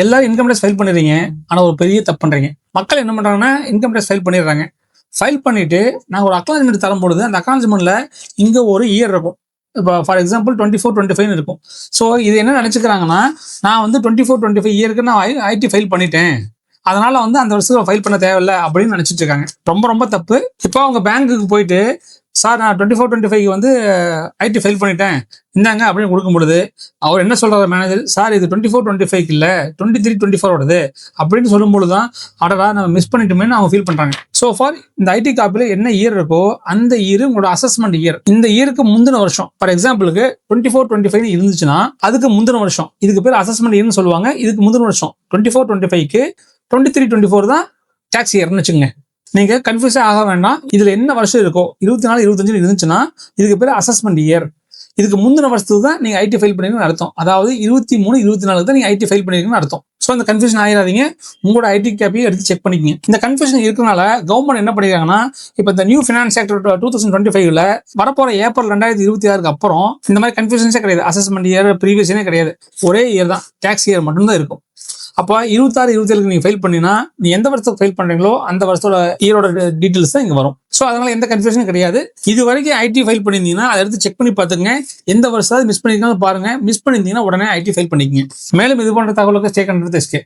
எல்லாரும் income tax file பண்ணிடுறீங்க, ஆனால் ஒரு பெரிய தப்பு பண்ணுறீங்க. மக்கள் என்ன பண்ணுறாங்கன்னா இன்கம் டேக்ஸ் ஃபைல் பண்ணிடுறாங்க. ஃபைல் பண்ணிவிட்டு நாங்கள் ஒரு அக்னாலஜ்மெண்ட் தரும்பொழுது அந்த அக்னாலஜ்மெண்ட்டில் இங்கே ஒரு இயர் இருக்கும். இப்போ ஃபார் எக்ஸாம்பிள் 24-25 இருக்கும். ஸோ இது என்ன நினச்சிக்கிறாங்கன்னா, நான் வந்து 24-25 இயருக்கு நான் ஐடி ஃபைல் பண்ணிட்டேன், அதனால வந்து அந்த வருஷத்துல ஃபைல் பண்ண தேவையில்லை அப்படின்னு நினச்சிட்டு இருக்காங்க. ரொம்ப ரொம்ப தப்பு. இப்போ அவங்க பேங்க்குக்கு போயிட்டு, சார் நான் 24-25 வந்து ஐடி ஃபைல் பண்ணிட்டேன் இந்தாங்க அப்படின்னு கொடுக்கும் பொழுது அவர் என்ன சொல்றாரு மேனேஜர், சார் இது 24-25 இல்லை 23-24 அப்படின்னு சொல்லும்போது தான் அடடா நம்ம மிஸ் பண்ணிட்டோமேன்னு அவங்க ஃபீல் பண்றாங்க. ஸோ ஃபார் இந்த ஐடி காப்பியில் என்ன இயர் இருக்கோ அந்த இயர் உங்களோட அசஸ்மெண்ட் இயர். இந்த இயருக்கு முந்தின வருஷம் ஃபார் எக்ஸாம்பிளுக்கு 24-25 இருந்துச்சுன்னா அதுக்கு முந்தின வருஷம், இதுக்கு பேர் அசஸ்மெண்ட் இயர்னு சொல்லுவாங்க. இதுக்கு முந்தின வருஷம் 24-25க்கு 23-24 தான் டாக்ஸ் இயர்னு வச்சுக்கோங்க. நீங்க கன்ஃபியூஸே ஆக வேண்டாம். இதுல என்ன வருஷம் இருக்கோ 24-25 இருந்துச்சுன்னா இதுக்கு பேர் அசஸ்மெண்ட் இயர். இதுக்கு முந்தின வருஷத்துக்கு தான் நீங்க ஐடி ஃபைல் பண்ணிருக்கீங்கன்னு அர்த்தம். அதாவது 23-24 தான் நீங்க ஐடி ஃபைல் பண்ணிருக்கீங்கன்னு அர்த்தம். ஸோ அந்த கன்ஃபியூஷன் ஆயிடாதீங்க. உங்களோட ஐடி காப்பியை எடுத்து செக் பண்ணிக்கங்க. இந்த கன்ஃபியூஷன் இருக்கனால கவர்மெண்ட் என்ன பண்ணிருக்காங்கன்னா, இப்போ இந்த நியூ ஃபினான்ஸ் ஆக்ட் 2025ல வரப்போற ஏப்ரல் 2026க்கு அப்புறம் இந்த மாதிரி கன்ஃபியூஷன்ஸே கிடையாது. அசஸ்மெண்ட் இயர் ப்ரீவியஸ் இயரே கிடையாது. ஒரே இயர் தான், டாக்ஸ் இயர் மட்டும்தான் இருக்கும். அப்போ 26-27க்கு நீங்க ஃபைல் பண்ணினா நீ எந்த வருஷத்துக்கு ஃபைல் பண்றீங்களோ அந்த வருஷத்தோட இயரோட டீட்டெயில்ஸ் தான் இங்க வரும். ஸோ அதனால எந்த கன்ஃபியூஷனும் கிடையாது. இது வரைக்கும் ஐடி ஃபைல் பண்ணியிருந்தீங்கன்னா அதை எடுத்து செக் பண்ணி பார்த்துங்க. எந்த வருஷம் மிஸ் பண்ணிருக்காங்க பாருங்க. மிஸ் பண்ணியிருந்தீங்கன்னா உடனே ஐடி ஃபைல் பண்ணிக்கங்க. மேலும் இது போன்ற தகவலுக்கு ஸ்டே கண்டென்ட் எஸ்கே.